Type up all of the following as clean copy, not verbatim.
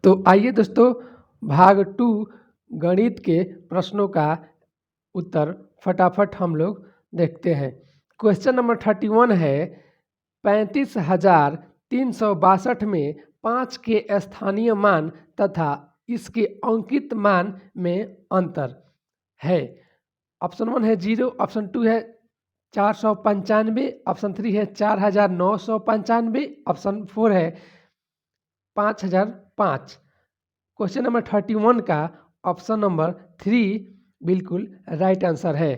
तो आइए दोस्तों भाग 2 गणित के प्रश्नों का उत्तर फटाफट हम लोग देखते हैं। क्वेश्चन नंबर 31 है 35,362 में 5 के स्थानीय मान तथा इसके अंकित मान में अंतर है। ऑप्शन 1 है 0, ऑप्शन 2 है 495, ऑप्शन 3 है 4,995, ऑप्शन 4 है 5,005। क्वेश्चन नंबर 31 का ऑप्शन नंबर 3 बिल्कुल राइट आंसर है।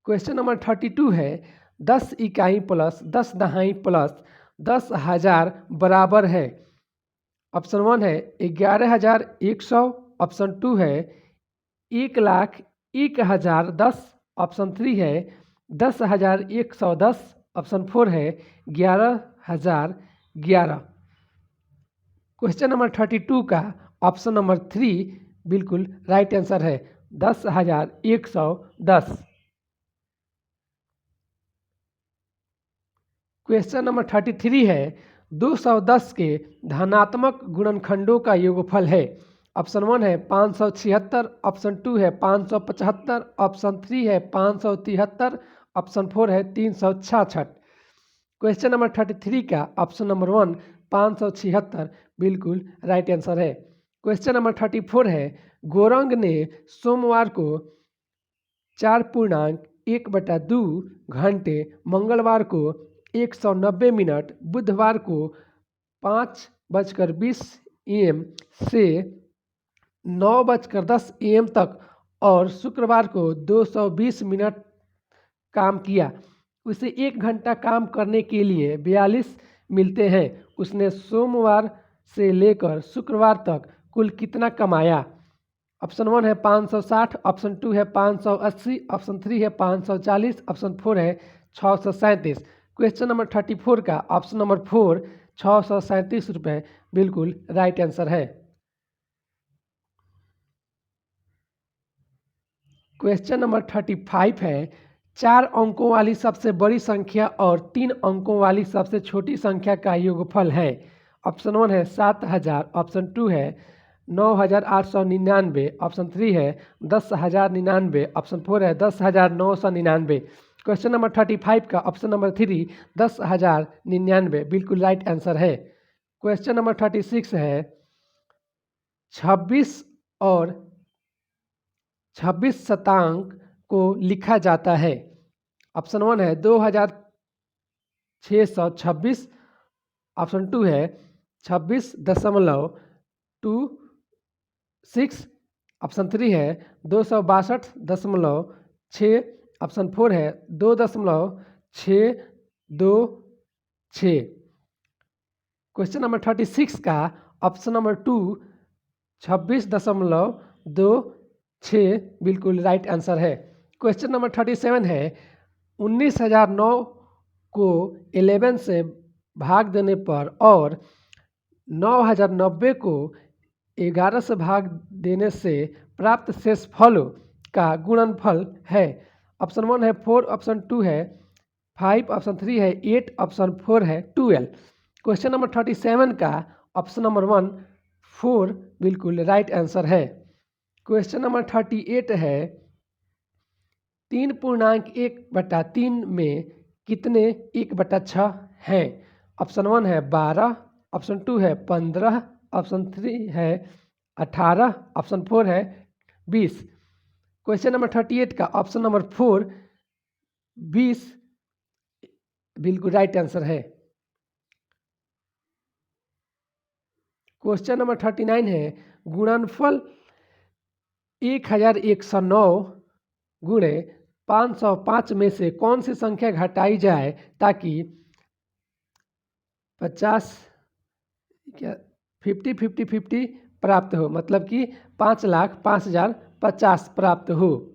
क्वेश्चन नंबर 32 है 10 इकाई प्लस 10 दहाई प्लस 10,000 बराबर है। ऑप्शन 1 है 11,100, ऑप्शन 2 है 1,01,010, ऑप्शन 3 है 10,110, ऑप्शन 4 है 11,011। क्वेश्चन नंबर 32 का ऑप्शन नंबर 3 बिल्कुल राइट आंसर है 10,110। क्वेश्चन नंबर 33 है 210 के धनात्मक गुणनखंडों का योगफल है। ऑप्शन 1 है 576, ऑप्शन 2 है 575, ऑप्शन 3 है 573, ऑप्शन 4 है 366। क्वेश्चन नंबर 33 का ऑप्शन नंबर 1 576 बिल्कुल राइट आंसर है। क्वेश्चन नंबर 34 है गोरंग ने सोमवार को 4.1/2 घंटे, मंगलवार को 190 मिनट, बुधवार को 5:20 AM से 9:10 AM तक और शुक्रवार को 220 मिनट काम किया। उसे 1 घंटा काम करने के लिए 42 मिलते हैं। उसने सोमवार से लेकर शुक्रवार तक कुल कितना कमाया? ऑप्शन 1 है 560, ऑप्शन 2 है 580, ऑप्शन 3 है 540, ऑप्शन 4 है 637। क्वेश्चन नंबर 34 का ऑप्शन नंबर 4 637 रुपये बिल्कुल राइट आंसर है। क्वेश्चन नंबर 35 है 4 अंकों वाली सबसे बड़ी संख्या और 3 अंकों वाली सबसे छोटी संख्या का योगफल है। ऑप्शन 1 है 7,000, ऑप्शन 2 है 9,899, ऑप्शन 3 है 10,099, ऑप्शन 4 है 10,999। क्वेश्चन नंबर 35 का ऑप्शन नंबर 3 10,099 बिल्कुल राइट आंसर है। क्वेश्चन नंबर 36 है 26 और 26 शतांक को लिखा जाता है। ऑप्शन 1 है 2,626, ऑप्शन 2 है 26.26, ऑप्शन 3 है 262.6, ऑप्शन 4 है 2.626। क्वेश्चन नंबर 36 का ऑप्शन नंबर 2 26.26 बिल्कुल राइट आंसर है। क्वेश्चन नंबर 37 है 19,009 को 11 से भाग देने पर और 9,090 को 11 से भाग देने से प्राप्त शेषफल का गुणनफल है। ऑप्शन 1 है 4, ऑप्शन 2 है 5, ऑप्शन 3 है 8, ऑप्शन 4 है 12। क्वेश्चन नंबर 37 का ऑप्शन नंबर 1 4 बिल्कुल राइट आंसर है। क्वेश्चन नंबर 38 है 3.1/3 में कितने 1/6 हैं? ऑप्शन 1 है 12, ऑप्शन 2 है 15, ऑप्शन 3 है 18, ऑप्शन 4 है 20। क्वेश्चन नंबर 38 का ऑप्शन नंबर 4 20 बिल्कुल राइट आंसर है। क्वेश्चन नंबर 39 है गुणनफल 1,109 गुणे 505 में से कौन सी संख्या घटाई जाए ताकि 50 प्राप्त हो, मतलब कि 5,05,050 प्राप्त हो।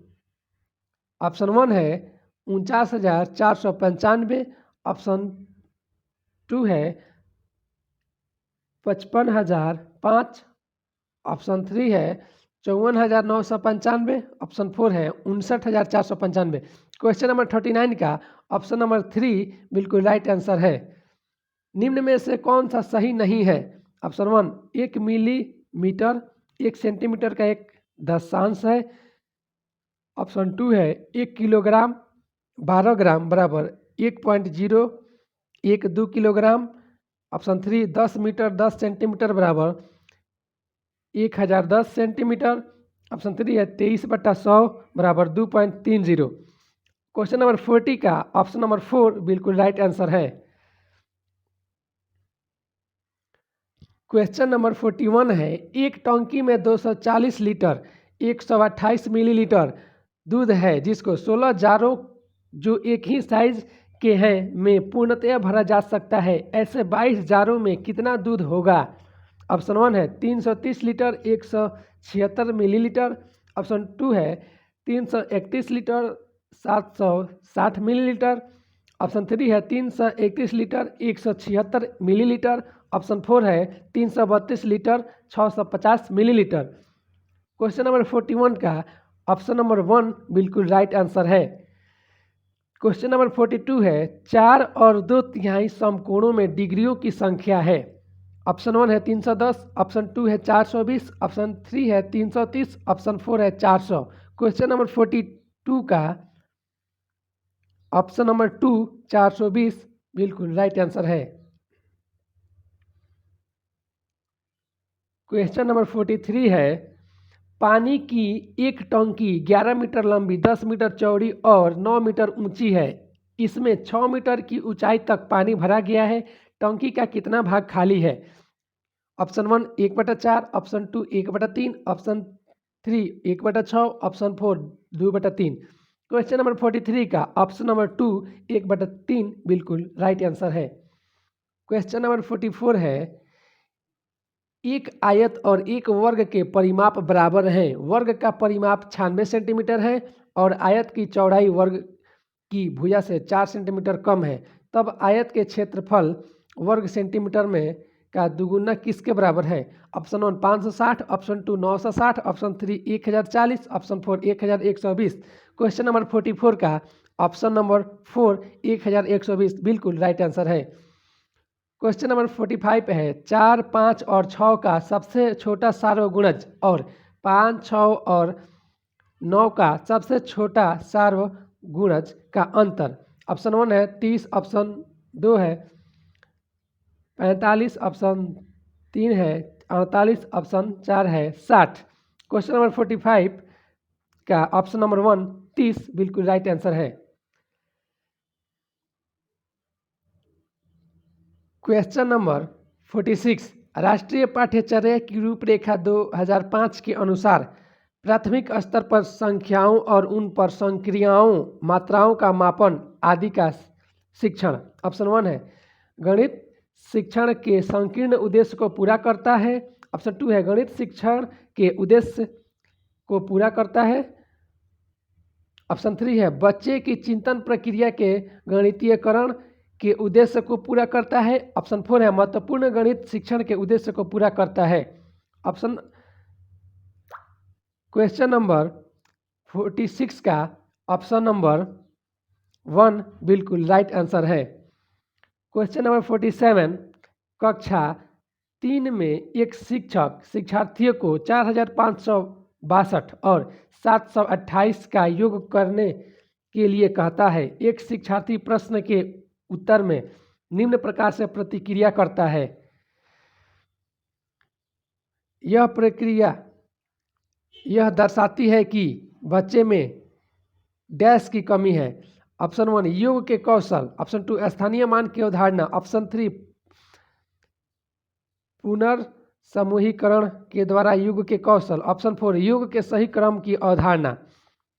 ऑप्शन 1 है 49,495, ऑप्शन 2 है 55,005, ऑप्शन 3 है 54,995, ऑप्शन 4 है 59,495। क्वेश्चन नंबर 39 का ऑप्शन नंबर 3 बिल्कुल राइट आंसर है। निम्न में से कौन सा सही नहीं है? ऑप्शन 1 1 मिलीमीटर, 1 सेंटीमीटर का 1 दशांश है। ऑप्शन 2 है 1 किलोग्राम 12 ग्राम बराबर 1.012 किलोग्राम। ऑप्शन 3 10 मीटर 10 सेंटीमीटर बराबर 1010 सेंटीमीटर। ऑप्शन 3 है 23/100 बराबर 2.30। क्वेश्चन नंबर 40 का ऑप्शन नंबर 4 बिल्कुल राइट आंसर है। क्वेश्चन नंबर 41 है एक टंकी में 240 लीटर 128 मिलीलीटर दूध है जिसको 16 जारों जो एक ही साइज के हैं में पूर्णतया भरा जा सकता है, ऐसे 22 जारों में कितना दूध होगा? ऑप्शन 1 है 330 लीटर 176 मिलीलीटर। ऑप्शन 2 है 331 लीटर 760 मिलीलीटर। ऑप्शन 3 है 331 लीटर 176 मिलीलीटर। ऑप्शन 4 है 332 लीटर 650 मिलीलीटर। क्वेश्चन नंबर 41 का ऑप्शन नंबर 1 बिल्कुल राइट आंसर है। क्वेश्चन नंबर 42 है 4 और 2/3 समकोणों में डिग्रियों की संख्या है। ऑप्शन 1 है 310, ऑप्शन 2 है 420, ऑप्शन 3 है 330, ऑप्शन 4 है 400। क्वेश्चन नंबर 42 का ऑप्शन नंबर 2 420 बिल्कुल राइट आंसर है। क्वेश्चन नंबर 43 है पानी की एक टंकी 11 मीटर लंबी 10 मीटर चौड़ी और 9 मीटर ऊंची है, इसमें 6 मीटर की ऊंचाई तक पानी भरा गया है, टंकी का कितना भाग खाली है? Option 1 1/4, option 2 1/3, option 3 1/6, option 4 2/3। Question number 43 का ऑप्शन नंबर 2 1/3 बिल्कुल राइट आंसर है। क्वेश्चन नंबर 44 है एक आयत और एक वर्ग के परिमाप बराबर हैं, वर्ग का परिमाप 96 सेंटीमीटर है और आयत की चौड़ाई वर्ग की भुजा से 4 सेंटीमीटर कम है, तब आयत के क्षेत्रफल वर्ग सेंटीमीटर में का दुगुना किसके बराबर है? Option 1 560, option 2 960, option 3 1040, option 4 1120। Question number 44 का ऑप्शन नंबर 4 1120 बिल्कुल राइट आंसर है। क्वेश्चन नंबर 45 है 4, 5 और 6 का सबसे छोटा सार्वगुणज और 5, 6 और 9 का सबसे छोटा सार्वगुणज का अंतर। ऑप्शन 1 है 30, ऑप्शन 2 है 45, ऑप्शन 3 है 48, ऑप्शन 4 है 60। क्वेश्चन नंबर 45 का ऑप्शन नंबर 1 30 बिल्कुल राइट आंसर है। क्वेश्चन नंबर 46 राष्ट्रीय पाठ्यचर्या की रूपरेखा 2005 के अनुसार प्राथमिक स्तर पर संख्याओं और उन पर संक्रियाओं मात्राओं का मापन आदि का शिक्षण। ऑप्शन 1 है गणित शिक्षण के संकीर्ण उद्देश्य को पूरा करता है। ऑप्शन 2 है गणित शिक्षण के उद्देश्य को पूरा करता है। ऑप्शन 3 है बच्चे की चिंतन प्रक्रिया के गणितीयकरण के उद्देश्य को पूरा करता है। ऑप्शन 4 है महत्वपूर्ण गणित शिक्षण के उद्देश्य को पूरा करता है। ऑप्शन क्वेश्चन नंबर 46 का ऑप्शन नंबर 1 बिल्कुल राइट आंसर है। क्वेश्चन नंबर 47 कक्षा 3 में एक शिक्षक शिक्षार्थियों को 4562 और 728 का योग करने के लिए कहता है। एक शिक्षार्थी प्रश्न के उत्तर में निम्न प्रकार से प्रतिक्रिया करता है। यह प्रक्रिया यह दर्शाती है कि बच्चे में डैश की कमी है। ऑप्शन 1 योग के कौशल, ऑप्शन 2 स्थानीय मान की अवधारणा, ऑप्शन 3 पुनर्समूहीकरण के द्वारा योग के कौशल, ऑप्शन 4 योग के सही क्रम की अवधारणा।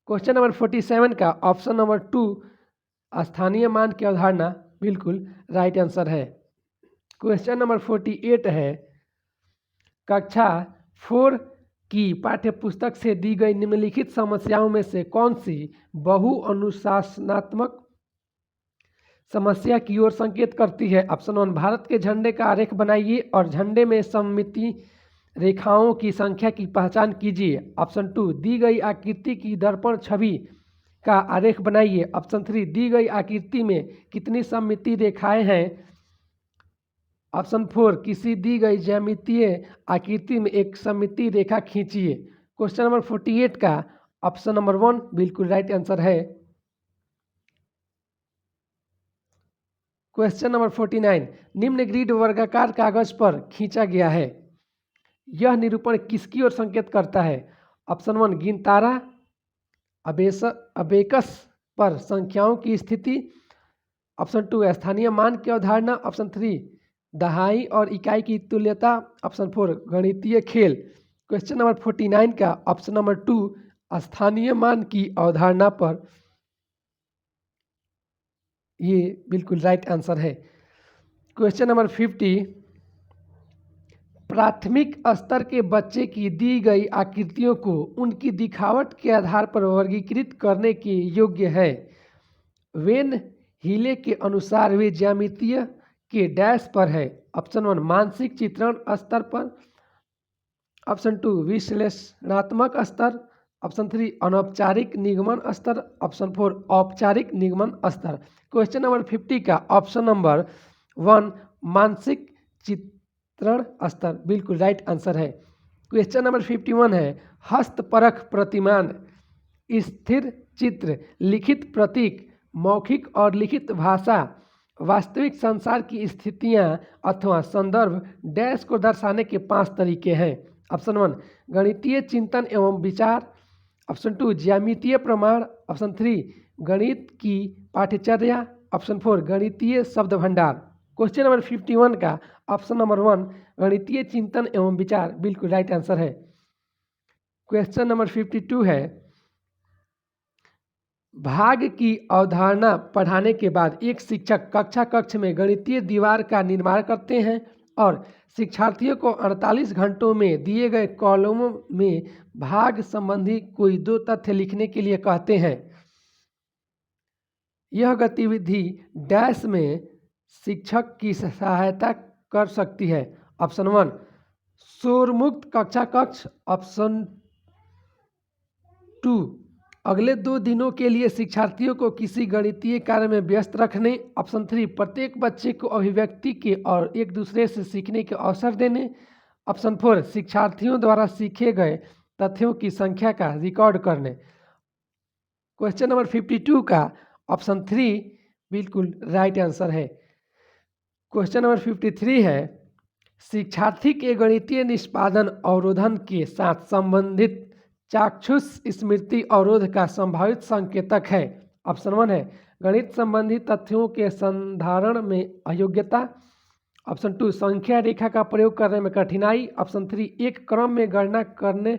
क्वेश्चन नंबर 47 का ऑप्शन नंबर 2 स्थानीय मान की अवधारणा बिल्कुल राइट आंसर है। क्वेश्चन नंबर 48 है कक्षा 4 की पाठ्यपुस्तक से दी गई निम्नलिखित समस्याओं में से कौन सी बहु अनुशासनात्मक समस्या की ओर संकेत करती है? ऑप्शन 1 भारत के झंडे का आरेख बनाइए और झंडे में सममिति रेखाओं की संख्या की पहचान कीजिए। ऑप्शन 2 दी गई आकृति की दर्पण छवि का आरेख बनाइए। ऑप्शन 3 दी गई आकृति में कितनी सममिति रेखाएं हैं? ऑप्शन 4 किसी दी गई ज्यामितीय आकृति में एक सममिति रेखा खींचिए। क्वेश्चन नंबर 48 का ऑप्शन नंबर 1 बिल्कुल राइट आंसर है। क्वेश्चन नंबर 49 निम्न ग्रिड वर्गाकार कागज पर खींचा गया है, यह निरूपण किसकी ओर संकेत करता है? ऑप्शन 1 गिनतारा अबेकस पर संख्याओं की स्थिति, ऑप्शन 2 स्थानीय मान की अवधारणा, ऑप्शन 3 दहाई और इकाई की तुल्यता, ऑप्शन 4 गणितीय खेल। क्वेश्चन नंबर 49 का ऑप्शन नंबर 2 स्थानीय मान की अवधारणा पर ये बिल्कुल राइट आंसर है। क्वेश्चन नंबर 50 प्राथमिक स्तर के बच्चे की दी गई आकृतियों को उनकी दिखावट के आधार पर वर्गीकृत करने के योग्य है। वेन हीले के अनुसार वे ज्यामितीय के डैश पर है। ऑप्शन 1 मानसिक चित्रण स्तर पर, ऑप्शन 2 विश्लेषणात्मक स्तर, ऑप्शन 3 अनौपचारिक निगमन स्तर, ऑप्शन 4 औपचारिक निगमन स्तर। क्वेश्चन नंबर 50 का ऑप्शन नंबर 1 मानसिक चित्रण स्तर बिल्कुल राइट आंसर है। क्वेश्चन नंबर 51 है हस्तपरख प्रतिमान, स्थिर चित्र, लिखित प्रतीक, मौखिक और लिखित भाषा वास्तविक संसार की स्थितियां अथवा संदर्भ डैश को दर्शाने के 5 तरीके हैं। ऑप्शन 1 गणितीय चिंतन एवं विचार, ऑप्शन 2 ज्यामितीय प्रमाण, ऑप्शन 3 गणित की पाठ्यचर्या, ऑप्शन 4 गणितीय शब्द भंडार। क्वेश्चन नंबर 51 का ऑप्शन नंबर 1 गणितीय चिंतन एवं विचार बिल्कुल राइट आंसर है। क्वेश्चन नंबर 52 है भाग की अवधारणा पढ़ाने के बाद एक शिक्षक कक्ष में गणितीय दीवार का निर्माण करते हैं और शिक्षार्थियों को 48 घंटों में दिए गए कॉलमों में भाग संबंधी कोई 2 तथ्य लिखने के लिए कहते हैं। यह गतिविधि डैश में शिक्षक की सहायता कर सकती है। ऑप्शन 1 शोर मुक्त कक्ष, ऑप्शन 2 अगले 2 दिनों के लिए शिक्षार्थियों को किसी गणितीय कार्य में व्यस्त रखने, ऑप्शन 3 प्रत्येक बच्चे को अभिव्यक्ति के और एक दूसरे से सीखने के अवसर देने, ऑप्शन 4 शिक्षार्थियों द्वारा सीखे गए तथ्यों की संख्या का रिकॉर्ड करने। क्वेश्चन नंबर 52 का ऑप्शन 3 बिल्कुल राइट आंसर है। क्वेश्चन नंबर 53 है शिक्षार्थी के गणितीय निष्पादन अवरोधन के साथ संबंधित चाक्षुष स्मृति अवरोध का संभावित संकेतक है। ऑप्शन 1 है गणित संबंधी तथ्यों के संधारण में अयोग्यता, ऑप्शन 2 संख्या रेखा का प्रयोग करने में कठिनाई, ऑप्शन 3 एक क्रम में गणना करने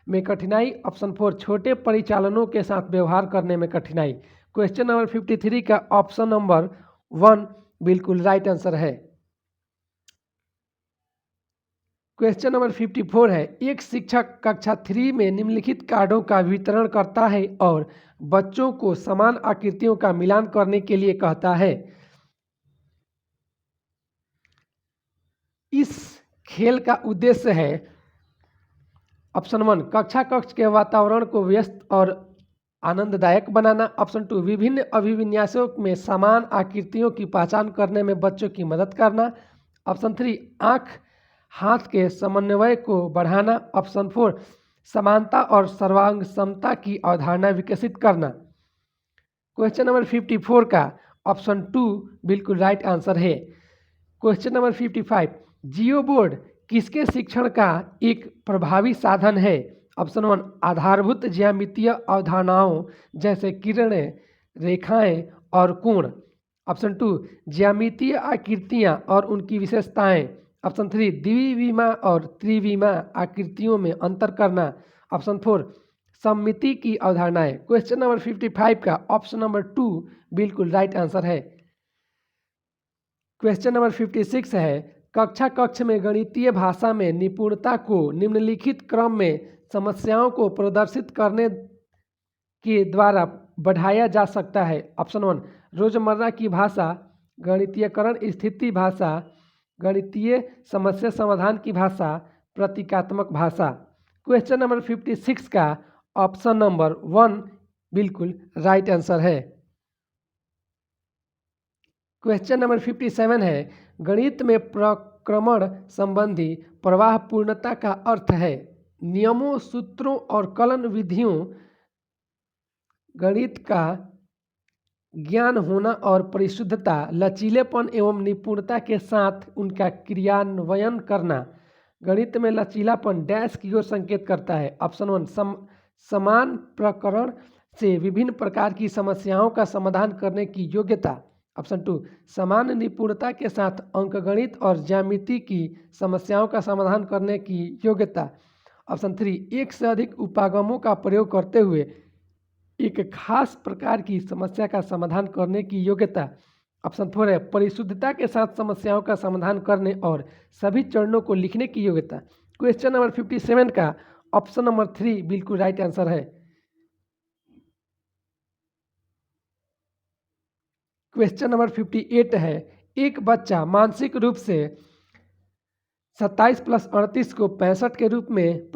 में कठिनाई, ऑप्शन 4 छोटे परिचालनों के साथ व्यवहार करने में कठिनाई। क्वेश्चन नंबर 53 का ऑप्शन नंबर 1 बिल्कुल राइट आंसर है। क्वेश्चन नंबर 54 है एक शिक्षक कक्षा 3 में निम्नलिखित कार्डों का वितरण करता है और बच्चों को समान आकृतियों का मिलान करने के लिए कहता है। इस खेल का उद्देश्य है ऑप्शन 1 कक्ष के वातावरण को व्यस्त और आनंददायक बनाना, ऑप्शन 2 विभिन्न अभिविन्यासों में समान आकृतियों की पहचान करने में बच्चों की मदद करना, ऑप्शन 3 आँख हाथ के समन्वय को बढ़ाना, ऑप्शन 4 समानता और सर्वांग समता की अवधारणा विकसित करना। क्वेश्चन नंबर 54 का ऑप्शन 2 बिल्कुल राइट आंसर है। क्वेश्चन नंबर 55 जियो बोर्ड किसके शिक्षण का एक प्रभावी साधन है? ऑप्शन 1 आधारभूत ज्यामितीय अवधारणाओं जैसे किरणें, रेखाएं और कोण, ऑप्शन 2 ज्यामितीय आकृतियां और उनकी विशेषताएं, ऑप्शन 3 द्विविमा और त्रिविमा आकृतियों में अंतर करना, ऑप्शन 4 सममिति की अवधारणाएं। क्वेश्चन नंबर 55 का ऑप्शन नंबर 2 बिल्कुल राइट आंसर है। क्वेश्चन नंबर 56 है कक्ष में गणितीय भाषा में निपुणता को निम्नलिखित क्रम में समस्याओं को प्रदर्शित करने के द्वारा बढ़ाया जा सकता है। ऑप्शन 1 रोजमर्रा की भाषा, गणितीयकरण स्थिति भाषा, गणितीय समस्या समाधान की भाषा, प्रतीकात्मक भाषा। क्वेश्चन नंबर 56 का ऑप्शन नंबर 1 बिल्कुल राइट आंसर है। क्वेश्चन नंबर 57 है, गणित में प्रक्रमण संबंधी प्रवाह पूर्णता का अर्थ है। नियमों, सूत्रों और कलन विधियों गणित का ज्ञान होना और परिशुद्धता, लचीलेपन एवं निपुणता के साथ उनका क्रियान्वयन करना। गणित में लचीलापन डैश की ओर संकेत करता है। ऑप्शन 1 समान प्रकरण से विभिन्न प्रकार की समस्याओं का समाधान करने की योग्यता। ऑप्शन 2 समान निपुणता के साथ अंकगणित और ज्यामिति की समस्याओं का समाधान करने की योग्यता। ऑप्शन 3 एक से अधिक उपागमों का प्रयोग करते हुए एक खास प्रकार की समस्या का समाधान करने की योग्यता। ऑप्शन 4 है परिशुद्धता के साथ समस्याओं का समाधान करने और सभी चरणों को लिखने की योग्यता। क्वेश्चन नंबर 57 का ऑप्शन नंबर 3 बिल्कुल राइट आंसर है। क्वेश्चन नंबर 58 है, एक बच्चा मानसिक रूप से 27 + 38 को 65 के रूप में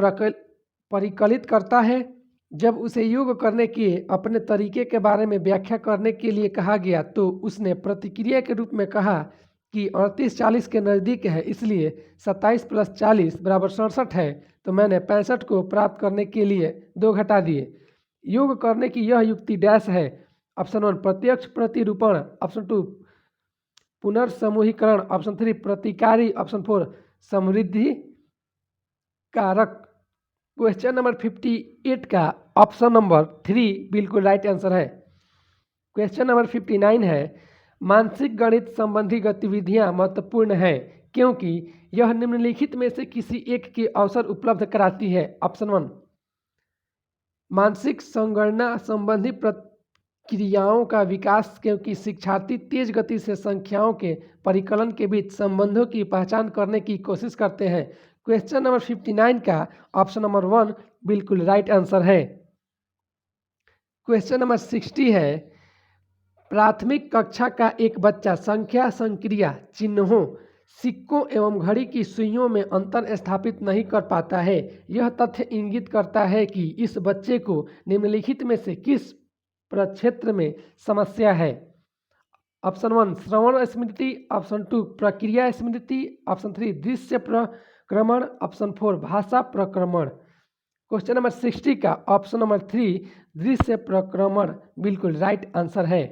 परिकलित करता है। जब उसे योग करने के अपने तरीके के बारे में व्याख्या करने के लिए कहा गया तो उसने प्रतिक्रिया के रूप में कहा कि 38 40 के नज़दीक है, इसलिए 27 + 40 = 67 है, तो मैंने 65 को प्राप्त करने के लिए 2 घटा दिए। योग करने की यह युक्ति डैश है। ऑप्शन 1 प्रत्यक्ष प्रतिरूपण, ऑप्शन 2 पुनर्समूहीकरण, ऑप्शन 3 प्रतिकारी, ऑप्शन 4 समृद्धि कारक। क्वेश्चन नंबर 58 का ऑप्शन नंबर 3 बिल्कुल राइट आंसर है। क्वेश्चन नंबर 59 है, मानसिक गणित संबंधी गतिविधियां महत्वपूर्ण हैं क्योंकि यह निम्नलिखित में से किसी एक के अवसर उपलब्ध कराती है। ऑप्शन 1 मानसिक संगणना संबंधी प्रक्रियाओं का विकास क्योंकि शिक्षार्थी तेज गति से संख्याओं के परिकलन के बीच संबंधों की पहचान करने की कोशिश करते हैं। क्वेश्चन नंबर 59 का ऑप्शन नंबर 1 बिल्कुल राइट आंसर है। क्वेश्चन नंबर 60 है, प्राथमिक कक्षा का एक बच्चा संख्या संक्रिया चिन्हों, सिक्कों एवं घड़ी की सुइयों में अंतर स्थापित नहीं कर पाता है। यह तथ्य इंगित करता है कि इस बच्चे को निम्नलिखित में से किस प्रक्षेत्र में समस्या है। ऑप्शन 1 श्रवण स्मृति, ऑप्शन 2 प्रक्रिया स्मृति, ऑप्शन 3 दृश्य प्रक्रमण, ऑप्शन 4 भाषा प्रक्रमण। क्वेश्चन नंबर 60 का ऑप्शन नंबर 3 दृश्य प्रक्रमण बिल्कुल राइट आंसर है।